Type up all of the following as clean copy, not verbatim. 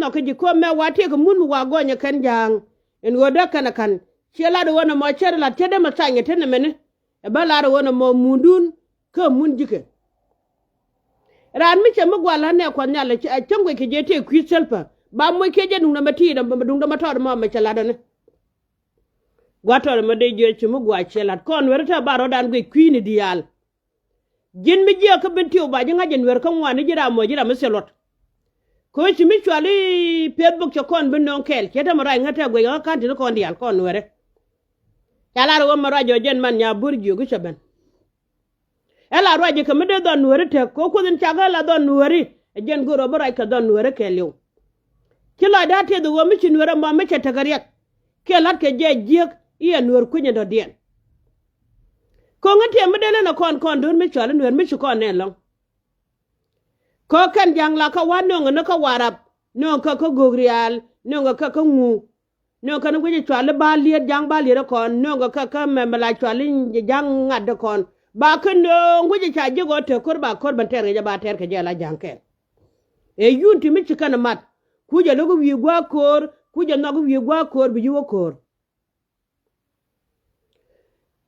no ke ji ko me wati ko mun wa go nya kan jang en woda kana kan chela do wona mo chere la tede ma sanye tene mene e bala do wona mo mundun ko mun jike ran mi che mo gwala ne ko nyale che changwe ke je te kwi selpa ba mo ke je nung na mati da dung da mator mo ma chela do ne gwator ma de je che mo gwa chela kon werta baro dan gwe kwi ni dial jin mi je ko benti o ba jinga jen wer kan wani jira mo jira meselot ko ci mi chwali facebook cho kon ben non kel ke ta mara ngata gwe ga kan tin kon dial kon were yala ro mara jo jen man nya burju gu chaben ela ro je kam de don were te ko ko din chaga la don were jen go ro bara ka don were kelyo kila da te do mi chin were ma me che tagariyak ke lat ke je jek iya nur kunya do dien ko ngati mi de na kon don mi chwali nur mi chu kon ne long ko kan jang la ka wan no na ka warap no ka ko gogrial no ka ka ngu no ka no gwe chwale ba liet jang ba liet kon no ka me la chwale jang ngad kon ba kan no gwe cha je go te kor ban ter ga ba ter ke je la jang ke e yunti mi chikana mat ku je logo wi gwa kor ku je no go wi gwa kor bi yo kor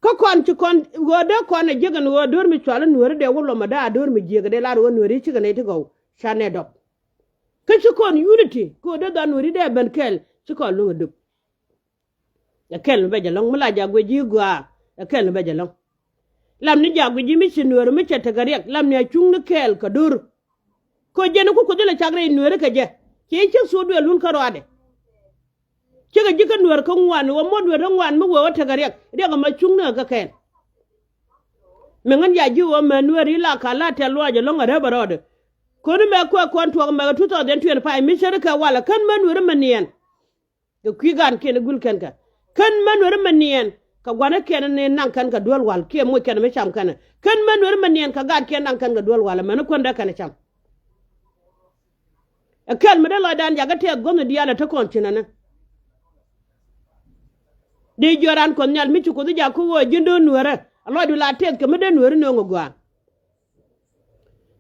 ko kon ci kon wodo kon e jegan wo dor mi chwala nuore de wolo ma da dor mi jega de la ro nuore ci gane ti go chane dop ke ci kon unity ko de da nuore de ben kel ci kon lu dub ya kel be jalong mala jagwe ji gwa ya kel be jalong lam ni jagwe ji mi ci nuore mi ci tagarek lam ne chung ni kel ka dur ko je no ko de la chagre nuore ka je ci so do lun ka roade kega jika nuwer ko ngwan wo mod wer ngwan mo wo tagarek de ga ma chungna ka ken mengan ya ji wo manuwer ila kala te loje longa de barode ko ni me ko kon to ma 2025 mi sharika wala kan manuwer manien de kwigan ken gul ken ka kan manuwer manien ka gwana ken ne nan kan ka dol wal ke mo ken me cham kan kan manuwer manien ka gad ken nan kan ga dol wala man ko nda kan cham e ken me de lo dan ya ga te gono diala ta kon tinana de joran kon nyal mi ko ja ko wo jindo nuere alo du la tet ke me de nuere no ngwa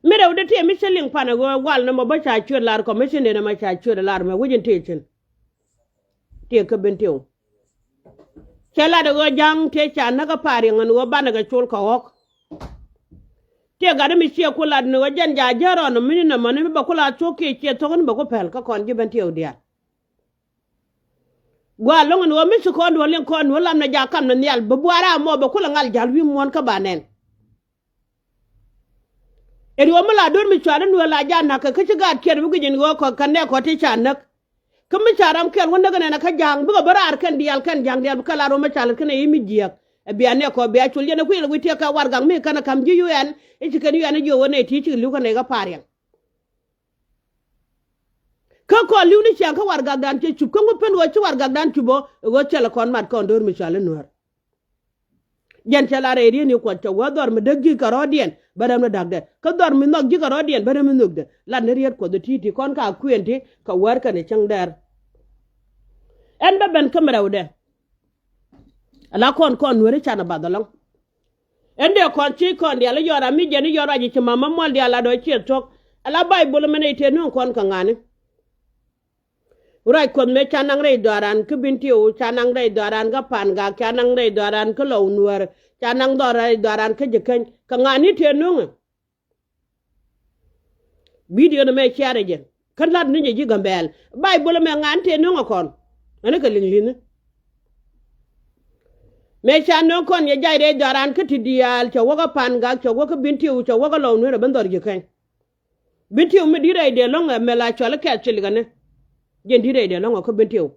me de de te mi seling pana go wal na mo ba cha chur lar ko me sene na ma cha chur lar me wujin te chen te ke benteo chela de go jang te cha na ga pari ngan wo bana ga chul ko hok te ga de mi che ko lad no jan ja jaro no mi na man mi ba ko la choke che to ba ko pel ka kon ji benteo dia gwa longon wo mi su kon wo len kon wo lam na ja kam na nyal bu boara mo ba kula ngal jal wi mon ka banen eri wo mala dor mi chara no la ja na ka ci gad ker bu gijin go ko kan ne ko ti chanak kam mi charam kel wonda gane na ka jang bu barar kan dial kan jang dial kala ro ma chal kan e mi jiyak e bi ane ko be a chul yene ku ile wi te ka war gang mi kana kam ji yuen e ci kan yuen jo wone ti ci lu kan ne ga paryan ko liuni chiang ka warga dan che chup ko pen wo chi warga dan chubo go chela kon mat kon dor mi chale nuar jen chela re ri ni ko to wo dor mi deggi ka rodien badam na dagde ka dor mi nok gi ka rodien badam mi nokde la ne riet ko de titi kon ka kuenti ka war ka ne chang der en ba ben kamera wude ala kon nuore chana badalong en de kon chi kon dia la yora mi jeni yora ji mama mol dia la do chi tok ala bible mene te non kon ka ngani urai kon me chanang rei doran ke bintiu chanang rei doran ga pan ga chanang rei doran ke lo nuar chanang doran ke jeken ka ngani te nung video na me share je kan lad ni ji gambel bible me ngan te nung kon ane ka lin me chanang kon ye jai rei doran ke tidial cha waga pan ga cha waga bintiu cha waga lo nuar ban dor jeken bintiu me dire de longa me la chola ke chiligane jen dire de longa ko benteo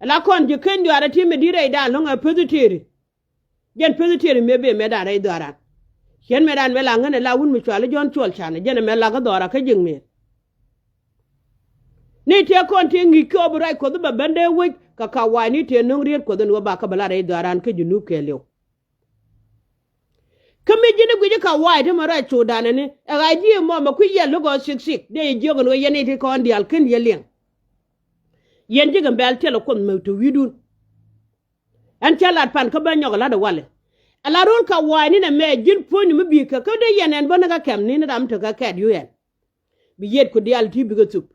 ala kon je ken yo arati me dire da longa positive jen positive me be me da rai dara ken me dan me la ngane la wun mi chwala jon chol chana jen me la ga dora ka jing me ni te kon te ngi ko brai ko ba bande wi ka wani te nong riet ko den wa ba ka bala rai dara ka junu ke lew kame jine guje ka wai te mara chodana ne ga ji mo ma ku ye logo 66 de jogo no yene te kon dial ken ye leng yen jiga mbel tele kon mewto widun an chalat pan ka banyo la da wale ala rol ka wani na me jin poni mu bi ka de yenen bona ka kem ni na dam to ka ket yuen bi yet ko dial ti bi ga tup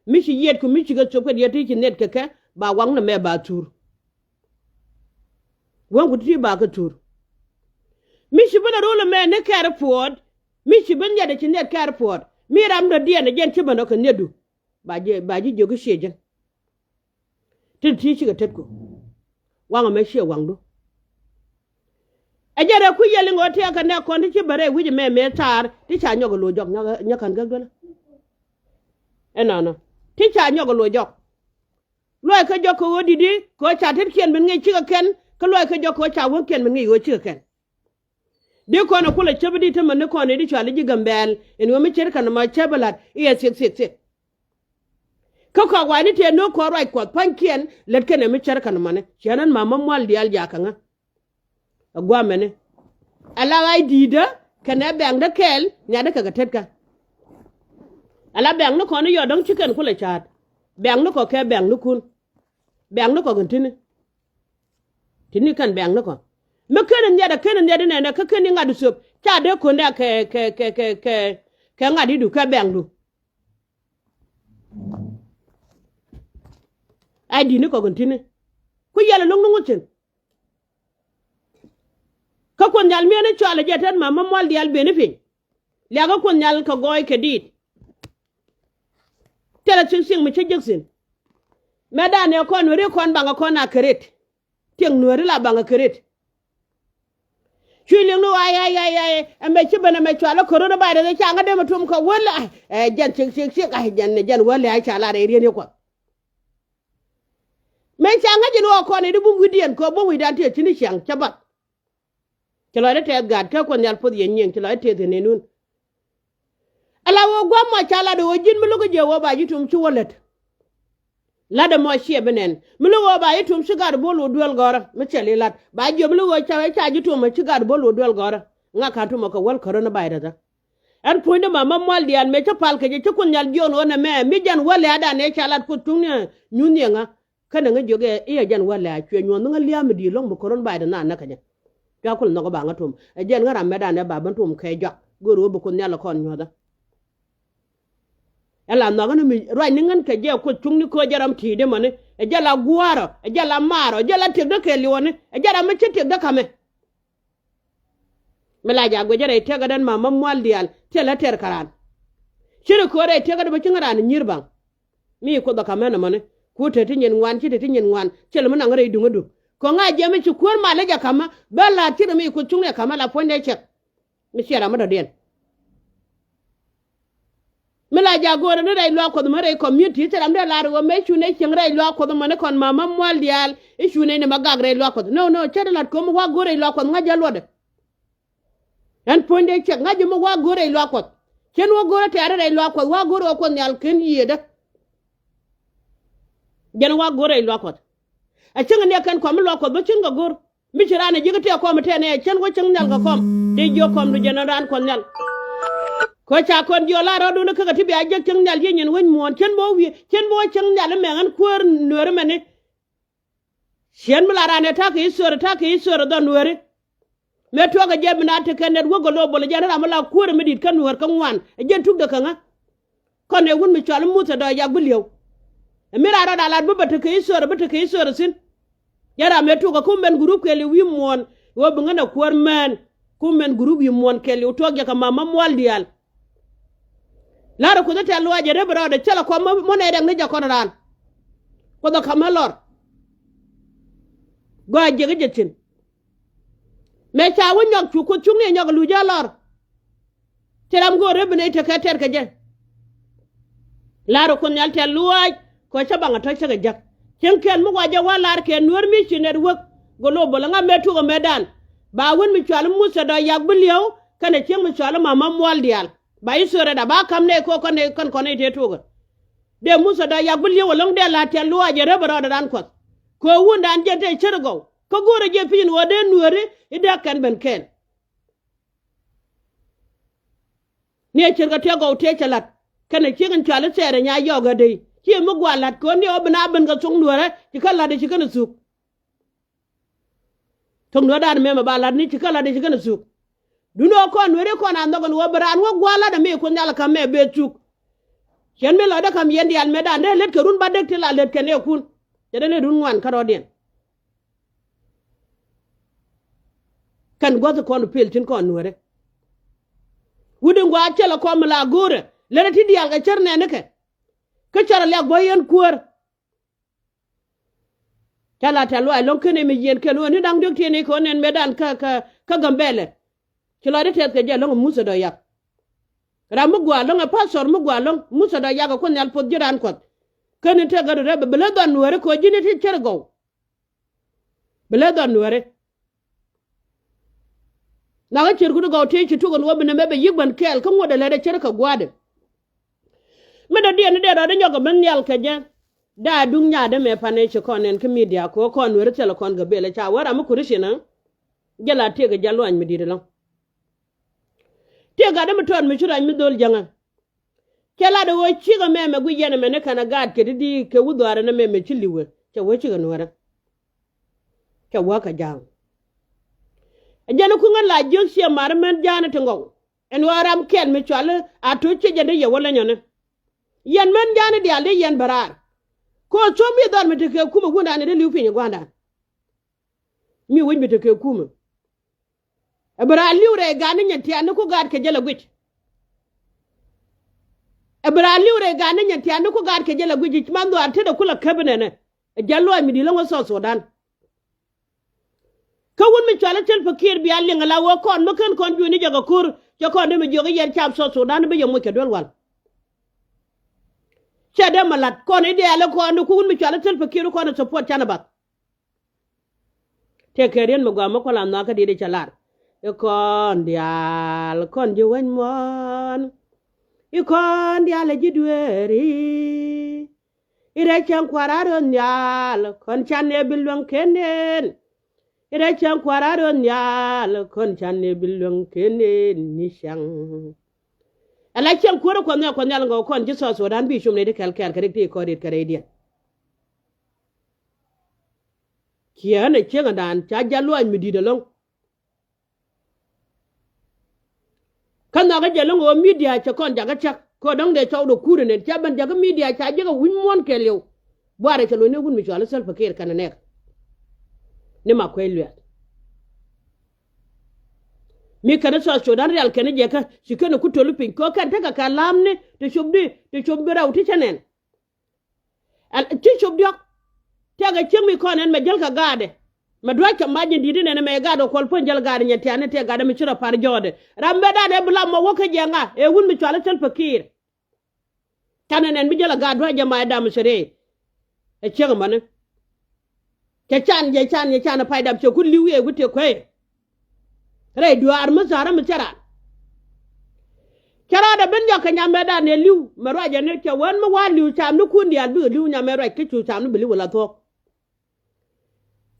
mi shi yet ku mi shi ga chop ka yet ki net ka ba wang na me ba tur wan ku ti ba ka tur mi shi bana role me ne kar ford mi shi ban ya da ki net kar ford mi ram da dia na gen ti bana ka nedu ba ji jogu shejen tin ti shi ga tetko wanga me she wangdo ajara ku yeli ngote ka ne ko ti bare wi me tar ti cha nyogo lo jok nya kan ga gala enana ti cha nyogo lo jok loy ka jok ko didi ko cha tet kien men ngi chi ka ken ka loy ka jok ko cha won kien men ngi wo chi ka ken de ko na kula chabdi te man ko ne di cha li gambel en wo me cher kan ma chabalat iya sik ka wani te no ko right ko pankien let ken me cher kan mane chanan mama mwal dial ja kan agwa mene ala ai dida kana bang da kel nya da kaga tetka ala bang no ko no yodong chicken kula chat bang no ko ke bang no kun bang no ko gantini tini kan bang no ko me kenen nya da ne ka keni ngadu sup cha de ko nda ke ngadi du ka bang du ai di ni ko gantini ku yala long no ngutin ka kon nyal mene chwala jetan mama mol dial benefi lega kon nyal ka goy ke dit tela sing mi chejeksin medane kon wori kon banga kon akret tieng nori la banga kret chwili no ay ambe chibana me chwala corona bayda de changa de matum ko wala jan sing ay jan wala ay chala re rene ko me changa jino ko ne du bu widien ko bo widan te tini chang chabat kilo da te gad ka kon yal pod yen kilo te ne nun ala wo gwa ma chala do wajin mi lugo je wo ba yitum ci wolet la da mo shie benen mi lugo ba yitum sugar bolu duel gora mi chele lat ba je mi lugo chawe cha yitum ma sugar bolu duel gora nga ka tu ko wal corona bayda da an poinde mama mal dian me cha pal ke je kon yal jon wona me mi jan wale ada ne chala ko tunya nyun yenga kana nga joge iya jan wale a chwe nyon nga liam di long mo corona bayda na kanya ka kul no ko ba ngatum e jen ngara meda ne ba bantum kay jak goro bu ko nyala kon nyoda ela no ngani mi roi ningan ke je ko tungni ko jaram ti de mane e jala guaro e jala maro jala te de ke liwone e jara ma te de kame mela ja go jare te ga dan mama mwal dial te la ter karan shiri ko re te ga ba cingara ni nyirbang mi ko da kamena mane ku te tinyen ngwan ci te tinyen ngwan cel mana ngare dunga du ko nga jeme ci kur ma leja kama bella tire mi ko tungne kama la fonde cek mi sera ma da den mela ja gore ne dai lo ko ma re community tire am de la ro me chune cengre lo ko ma ne kon mama mwal dial e chune ne magagre lo ko no chere lat ko mo wa gore lo ko nga jalo de en fonde cek nga jemo wa gore lo ko ken wo gore te are lo ko wa gore ko nyal ken yeda jan wa gore lo ko a chenga ne kan ko mi lo ko ba chenga gor mi cirane jigate ko mi tene chen go cheng nyal ga kom de jo kom du jenaran ko nyal ko cha kon jo la ro du ne ka tibi a je cheng nyal je nyen won mon chen bo cheng nyal me ngan kur nore mane chen mi la rane ta ke isore do nore me to ga je mi na te kan wo go lo bol jenara ma la kur mi dit kan nore kan wan je tuk de kan ko ne won mi chal mu ta do ya guliyo mira ra dalat bu bata ke isore sin yara me to ga kumben group ke li wi mon wo bu ngana kwar man kumben group yi mon ke li to ga ka mama mwal dial la ro ko da telo waje re bro de chala ko mo ne de ngi jakon ran ko da kamalor go je ga jetin me cha wo nyok chu ko chungne nyok lu jalor teram go re bne te ka ter ka je la ro ko nyal telo waje ko cha banga to cha jak ken ken mu waje walar ken nur mi chiner wok golo bola nga metu go medan ba won mi chwal musa do yak buliyo kana chen mi chwal mama mwal dial ba isore da ba kam ne ko ne kon ko ne te tugo de musa do yak buliyo long de la te lu waje rebro da dan ko wunda an jete chergo ko gore je pin wo de nure ida kan ben ken ne cherga te go te chalat kana chen chwal sere nya yoga de ki mu gwalat ko ni obna ben ga sung nuore ki kala de ki kana suk tung no dan me ma balat ni ki kala de ki kana suk duno ko nuore ko na ndogon wo bran wo gwala da me ko nyala ka me be suk chen me lo da kam yen dial medan de let ke run ba dek ti la let ke ne kun te de run wan ka rodien kan gwa ko no pel tin ko nuore wudin gwa chela ko mala gore le ti dial ga cherne ne ke chara le go yen kuor chala ta lo lon kene mi yen ke lo ni dang dok ti ne ko nen medan ka gambele kilo de tet ke je lo musa do yak ramu gwa lo nga pastor mu gwa lo musa do yak ko nyal pod jiran ko kene te ga re bele don nuore ko jini ti chergo bele don nuore na ga chergu do go te ci tugon wobe ne mebe yigban kel ko ngode le de cherka gwade me do de do nyoga men nyal ke je da dung nya de me pane ci konen ke media ko kon were tele kon ga bele cha wara mu kurishina jala te ga jalo an mi dire lo te ga de mi ton mi chura mi dol janga kela de wo ci ga me gu yene me ne kana gad ke di ke wudare na me ci liwe ce wo ci ga nora ce wa ka jang ajana ku ngala josia marman jana to ngong en waram ken mi chwal a to ci jende ye wala nyone yen men jana di ale yen barar ko to mi dor mi te ke kuma gunda ne de liu pinyi gwanda mi won mi te ke kuma abara liure gani nyanti an ko gad ke jela gwit abara liure gani nyanti an ko gad ke jela gwit man do arte da kula kabine ne jallo mi di lango so Sudan kawun mi chala tel fakir bi alle ngala wo kon mo kan kon juni jaga kur ja kon de mi jogi yen cham so Sudan be yo mo ke dol wal chede malat kon ide ale kon kawun mi chala tel fakir kon support chana bat te keren mo gwa mo ko lam na ka de chalar e kon dial kon ji wen mon e kon dial ji dueri ire chan kwararo nyal kon chane bilwon kenen ire chan kwararo nyal kon chane bilwon kenen nishang ala chan kwaro kon nyal ngo kon ji so Sudan bi shumne de kal kare ti ko dit kare dia kiana chenga dan cha jalo an mi di de long kan na ga jalo ngo media cha kon jaga chak ko dong de chaw do kure ne cha ban jaga media cha jaga win mon ke lew boare cha lo ne gun mi chala sal fakir kana nek ne ma ko elwa mi kana so Sudan real kana je ka shikana ku tolu pin ko kan ta ka lamne te shobbi raw ti chanen al ti shobbi ta ga chimi ko nen me jal ka gade ma dwa ka majin didi ne me gado kol pon jal gade nyati ane te gade mi chira par jode rambe da de bla mo woka jenga e wun mi chala sal fakir tanen mi jala gado jama da mi sere e chenga mane ke chan ye chan pa dam che ku liwe gute kwe re duar ma sara mi chara da ben ka nyame da ne liu maro ja ne ke wan ma wa liu cham nu kun dia du liu nyame ro ke chu cham nu bili wala to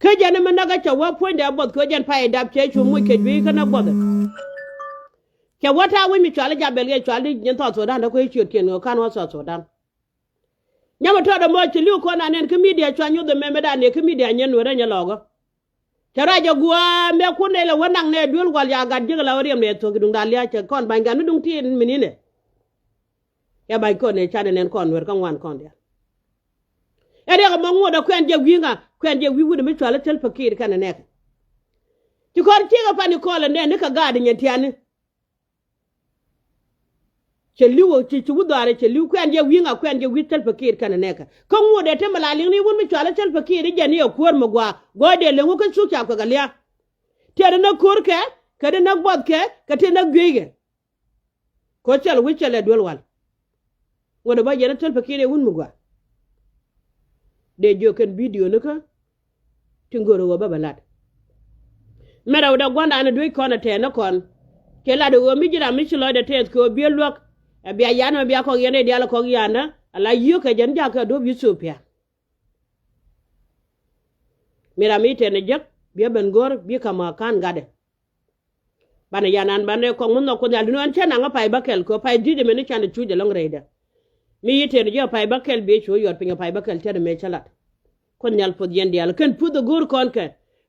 ke jane ma naga cha wa point da bot ko jan pa dam che chu mu ke bi kana bot ke wata wi mi chala ja belge chala nyen to Sudan da ko chi tien ko kan wa Sudan nyama to da mo chi liu ko na ne ke media cha nyu de me da ne ke media nyen wora nya logo taraja gua me kunele wanang ne dul wal ya gad jigala wariyam ne to gidung dalia che kon bangan dung tin minine ya bay ko ne chane nen kon wer kan wan kon dia ede ko mo ngoda kwen je winga kwen je wiwu me chala tel fakir kan ne ti kor ti ga pani ko le ne ka gad nyetiani che liwo ci wudare che liw kwen je winga kwen je witel fakir kan ne ka ko ngode te malaling ni won me chala tel fakir je ne ko mo gwa gode le ngo kan su cha ko galia tere na kurke kade na bodke kate na gwege ko chal wichele dolwal ngodo ba jena tel fakire wun mugwa de joken video naka tingoro wa babalat mera da gwanda ana doy kona te na kon ke la do mi jira mi chilo de tes ko bielwak biya yana biya ko yene diala ko yana ala yuka janja ka do yusupia mera mi te ne jak biya ben gor bi kama kan gade bana yanan bana ko mun no ko dal non chana nga pay bakel ko pay dide me ne chande chuje long reida mi yite ne jo pay bakel be cho yor pinga pay bakel tere me chalat kon nyal pod yendi al ken pudo gor kon ke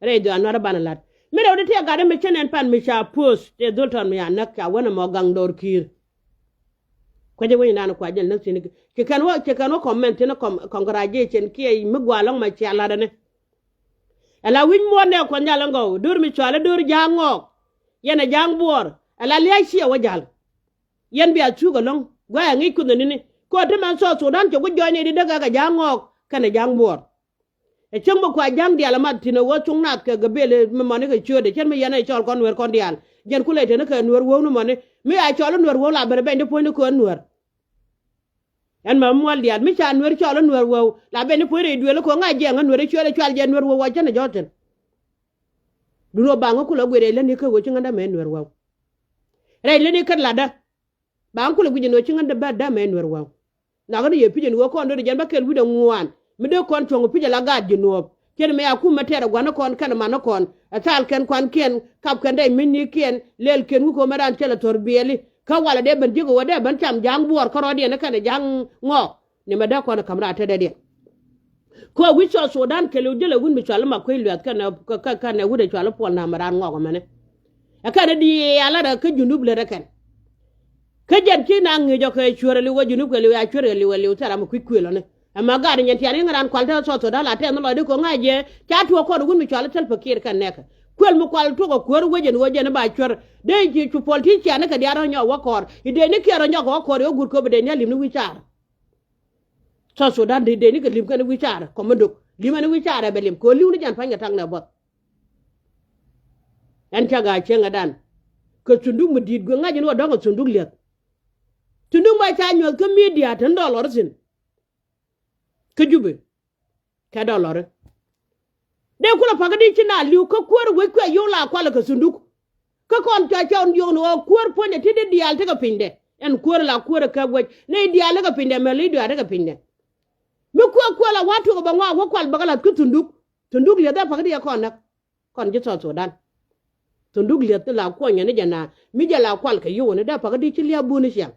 reida anara bana lat mi rewde te gade me chenen pan mi cha post te dolton mi anak ka wona mo gang dor kir ko je woni nan ko ajel nan sin ke kan wo comment na congratulation ki mi gwalong ma ci ala dane ala win mo ne ko nyala ngo dur mi chwala dur jango yana jang bor ala liya shi wa jal yen bi a chugo long gwa ngi ku ni ko te man so Sudan to go joni di daga ga jango kana jang bor e chembo ko jang di ala mat tino wo chung nat ka gabele me mane ga chode chen me yana chol kon wer kon dial jen ku lete na ka nuer wo no mane mi a chol nuer wo la ber be po ni ko nuer en ma mo dial mi cha nuer chol nuer wo la be ni po re duel ko nga je nga nuer chole chwal je nuer wo wa chen joten duro bango ku lo gwere le ni ka wo chinga da me nuer wo re le ni ka lada bang ku lo gwe no chinga da ba da me nuer wo na ga ye pije ni wo ko ndo de jen ba kel wi da ngwan mi de kon tongo pije la gad jino ken me akum matera gwana kon kana mana kon atal ken kon ken kap ken dai minni ken lel ken ko maran tela torbiyeli ka wala de ban jigo wade ban cham jang buor ko rodi ne kana jang ngo ni ma da kon kamra ta de ko wi so Sudan kele jele gun mi chala ma ko ilu kana kana wude chala pol na maran ngo ko mane akana di ala da ka junub le rekan ka jan ki na ngi jo ko chore li wo junub ko li ya chore li wali utara ma kwilo ne amma ga nyen tiare ngaran kwalta so da la te no de ko ngaje cha to ko gun mi chala tel fakir kan neka kwel mu kwal to ko kor wojen ba chor de ji chu politici ne ka diaro nyo wakor ide ni kero nyo wakor yo gur ko be de ne lim ni wichar so dan de ni ka lim kan wichar ko manduk limani wichar be lim ko liwni jan fanga tang na bot en caga chenga dan ko tunduk mu dit go ngaje no dongo tunduk liat tunduk ba cha nyo ko media tan dollar sin ka jube ka dollar de kula pagadi china liu ko kwor we kwa yo la kwala ka sunduk ka kon cha cha on yo no kwor ponya tide dial te ka pinde en kwor la kwor ka gwe ne dial ka pinde me li dial ka pinde me kwa la watu ko bangwa ko kwal bagala ku tunduk liya da pagadi ya kon je so dan tunduk liya te la ko nya ne jana mi jala kwal ka yo ne da pagadi chi liya buni sha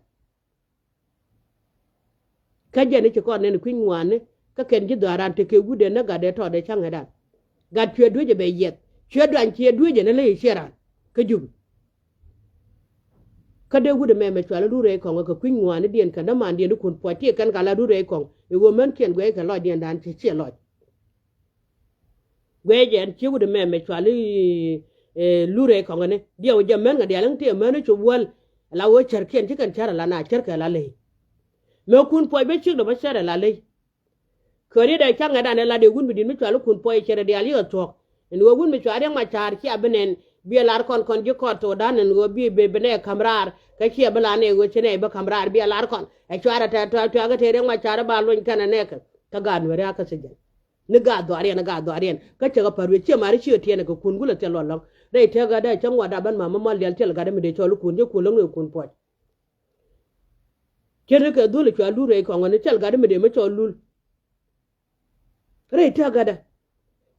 ka je ne ko ne ku ngwane ka ken ji daran te ke gude na ga de to de changa dan ga chwe duje be yet chwe dan chwe duje ne le sheran ka jub ka de gude me chwa la dure ko ga ku ngwane dien ka na man dien kun po ti kan ga la dure ko e wo men ken gwe ka lo dien dan chi chi lo gwe jen chi gude me chwa li lure ko ne dio je men ga dia lang ti men chu wal la wo cher ken ti kan chara la na cher ka la le me kun po be chi do ba chara la le ko ni da kan ga dan la de gun bi din mi chwa kun po e chere dia li to en wo gun mi chwa de ma char ki abenen bi lar kon ji ko to dan en wo bi be ne kamrar ka ki abala ne wo chene ba kamrar bi lar kon e chwa ta ga te de ma char ba lon kana ne ka ga no re aka sejen ni ga do are ka ce ga parwe ce mari ci te ne ka kun gula te lolong dai te ga da can wada ban mama mal del tel ga da mi de cholu kun je kulong ne kun po kene ka dole ka lure ko ngone tel ga da mi de ma cholu re te ga da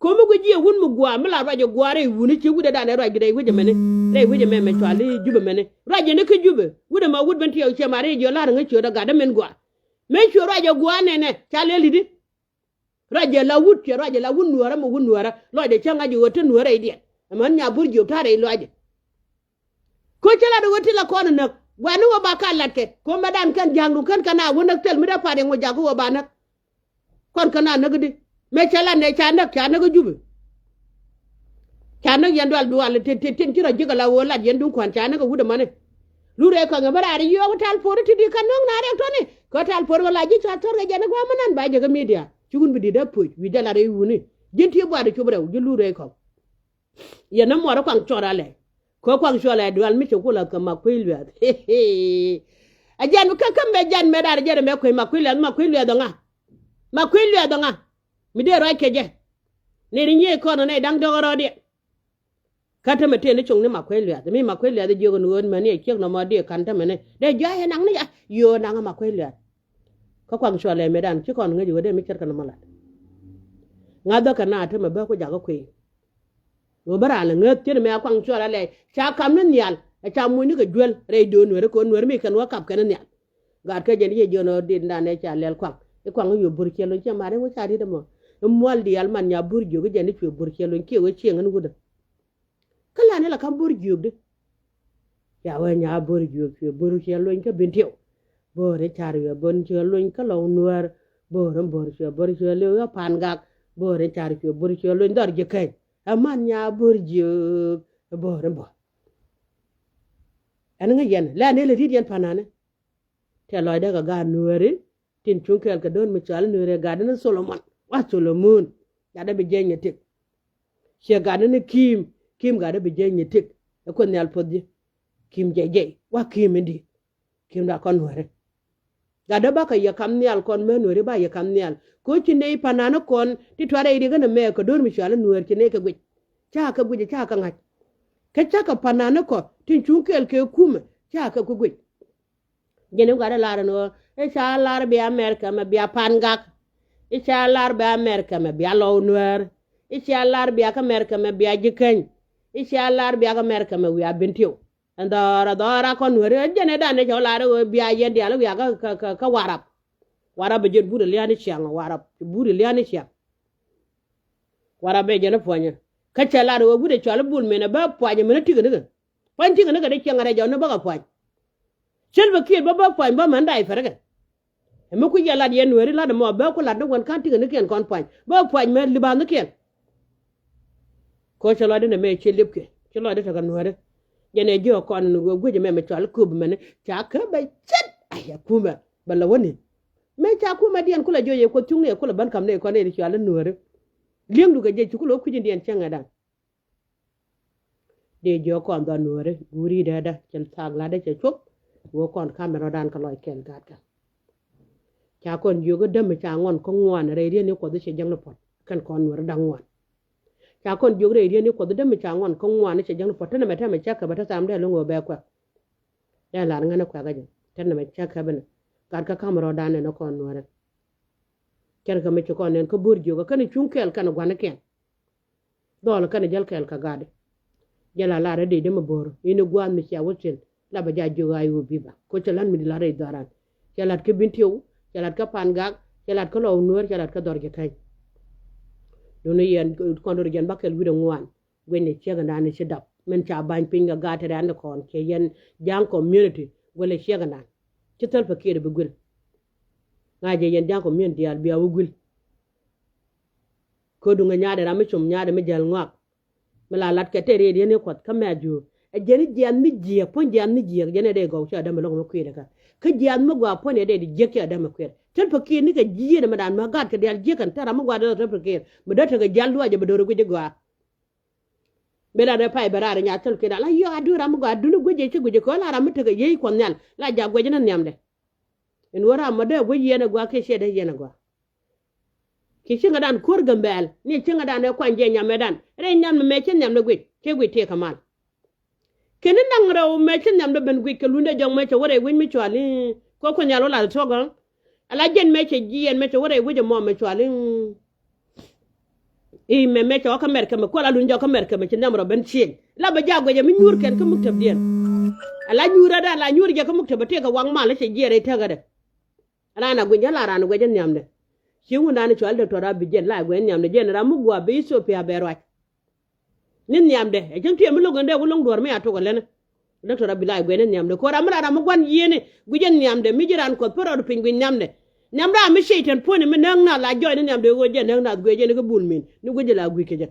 ko mu go je wun mu gwa mala rajo gware wuni ci gude da ne rajo dai wuje mene dai wuje me chwali jube mene rajo ne ka jube wude ma wud ban ti ce mari jo la nga ci da ga da men gwa me ci rajo gwa ne chale lidi raje la wut ke raje la wun nuara mo wun nuara lo de changa ji wote nuara idi man nya burjo tare lo aje ko chala do wote la kono nak wanu wa ba kan latte ko madan kan jangru kan kana wona tel mi da pare ngo jago wa banak kon kana nagdi me chala ne cha nak jube cha nak yando al duwal te ci raje la wala yendu kon cha nak wude mane lure ko nga barari yo tal fori ti di kan non na rek to ne ko tal fori wala ji cha tor ga jana ko manan ba je ga media chugun bidi da puj wi dala re wuni jenti bo ada chubra ju lure ko ya na mo ra kwang chora le ko kwang chora dual mi chukula ka makwilwa ajan ka kam be jan me dar jere me ko makwilwa do nga mi de ro ke je ne ri nye ko no ne dang do ro de kata me te ne chung ne makwilwa de jogo no ma ne kek no ma de kan ta me ne de ja he nang ne yo nang makwilwa ko kwang chole medan ci kon nga ju de mi cerka na mala nga do kana ta me ba ko jago kwe wo bara la nga te me kwang chole le cha kam ne nyal cha mu ni ga jwel re do no re ko no mi kan wa kap kan nyal ga ka je ni je no din da ne cha lel kwang e kwang yo bur ke lo cha mare wo cha di de mo mol di al man nya bur jo ga je ni bur ke lo ke wo chi ngan gu de kala ne la kam bur jo de ya wa nya bur jo ke lo ka bin tew bore chari bon chue luin ka lo nuer bor chue le pan gak bore chari bor chue luin dor je kai aman nya bor je bore bo an nga yen la ne le rit yen panane te loy de ga nueri tin chunkel ka don mi chal nuere ga na solomon wa solomon ya da be jenye tik she ga na kim ga da be jenye tik ko nyal podje kim jeje wa kim ndi kim da kon nuere ga da ba ka ya kam nyal kon me nuere ba ya kam nyal ko ci ne panana kon ti tware ide ga na me ko don mi chal nuere ci ne ka gwe cha ka ngaj ka cha ka panana ko tin chunkel ke kuma cha ka ku gwe gene ga da lara no e cha lar be america ma be pangak e cha lar be america ma be lo nuer e cha lar be america ma be jiken e cha lar be america ma wi abentio andara kon nuer gene da ne lar be yende ala wi ka warab je buru liani chiang warab buru liani chiang warab be gene ponya ka cha lar wo bude chal bul mena ba ponya mena tiga de de chiang ara jaw no ba ka ponya Selva kid baba point ba mandai ferga. E mo ku yala yen weri la de mo ba ko la de won kan tiga ne ken kon point. Ba point me liban ne ken. Ko chala de ne me chelipke. Chala de ta kan were. Yene jo kon no go guje me chal kub me ne cha ka ba chet. Aya kuma bala woni. Me cha kuma dien kula joye ko tungne kula ban kam ne ko ne chala nuore. Lieng du ga je ku lo ku jin dien changa dan. De jo kon da nuore guri da chel tag la de che chop. Wo kon kamera dan ka loy ken gat ka cha kon yogo dem cha ngon ko ngwan re ri ni ko de che jang na pot kan kon wor dang ngwan cha kon yogo re ri ni ko de dem cha ngon ko ngwan che jang na pot na meta me cha ka bata sam de lo ngo be kwa ya la ngana kwa ga tan na me cha ka ben gat ka kamera dan ne kon wor ker ka me ko nen ko bur yogo kan chunkel kan gwan ken dol kan jal kel ka gade jala la re de ma bor ina gwan mi cha wotin la ba jaju ayu biba ko chalan mi la re daran chalat ke bintiw chalat ka pangak chalat ko lo nuer chalat ka dorje tay donu yen ko ndor jen bakel wido ngwan gwenne chega nan ci dab men cha bañ pinga gata ran kon ke yen jang community wala chega nan ci tel fa kede be gul ngaje yen jang community al biya wugul ko du nga nyaade ram chum nyaade me jal ngak mala lat ke tere yen ko ka maju a jeni jian mi jie pon jian mi jie jene de go cha da lo ko ida ka jian mo gwa pon de je ke da ma ko tel pa ki ni ka jie na madan ma gat ka de je kan tara mo gwa da tel pa ki mo da ta ga jallu aje be do ko je gwa be da pai barare nya tel ke da la yo adu ram gwa du go je ko la ram ta ga ye ko nyal la ja go je na nyam de en wara ma de go ye na gwa ke she de ye na gwa ki chinga dan kor gambel ni chinga dan ko anje nyam dan re nyam me chen nyam de gwe ke gwe te kamal kenen nang raw me chen nyam do ben gwi ke lunde jong me che wore win mi chwali ko nyalo la to gon ala jen me che jien me che wore wuje mo me chwali e me che ka mer ke me ko la lunjo ka mer ke me che nyam ro ben chien la ba jago je mi nyur ken ke muktab dien ala nyura da la nyur je ke muktab te ka wang ma la che jere te ga de ala na gunja la ran go jen nyam de shi wunda ni chwali to ra bi jen la go nyam de jen ra mu gwa be so pe aberwa nin nyamde e jeng tiemi logande ko long dor me ato ko len docteur abdoulaye gwene nyamde ko ramra ram gwan yene gujen nyamde mi jiran ko pero pingui nyamde nyamda mi sheitan poni mi nang na la joy ni nyamde go je nang na gweje ni ko bulmin ni gweje la gwi keje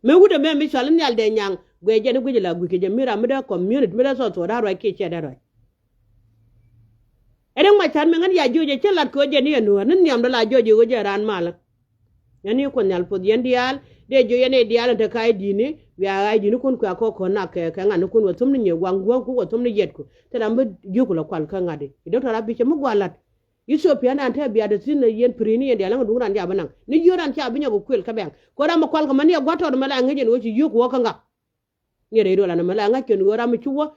me wude me mi sal nyal de nyang gweje ni gweje la gwi keje mi ram da community mi da so to da ro ke che da ro eren ma tan me ngan ya joje chelat ko je ni no nin nyamda la joje go je ran mala yani ko nyal pod yendial de jo yene diala de kai dini wi ay dini kun ko na ke ngane kun watum ni wangwa ku watum ni yet ku tedam be joku la kwal ka ngade docteur abi che mu gwalat Ethiopia na ante biya de tin yen prini yen diala ndu ran ja banang ni yoran cha binya ko kwel ka ben ko ram kwal ka mani gwato do mala ngaje no ci yoku wo ka nga ni re do la na mala ngake no ram ci wo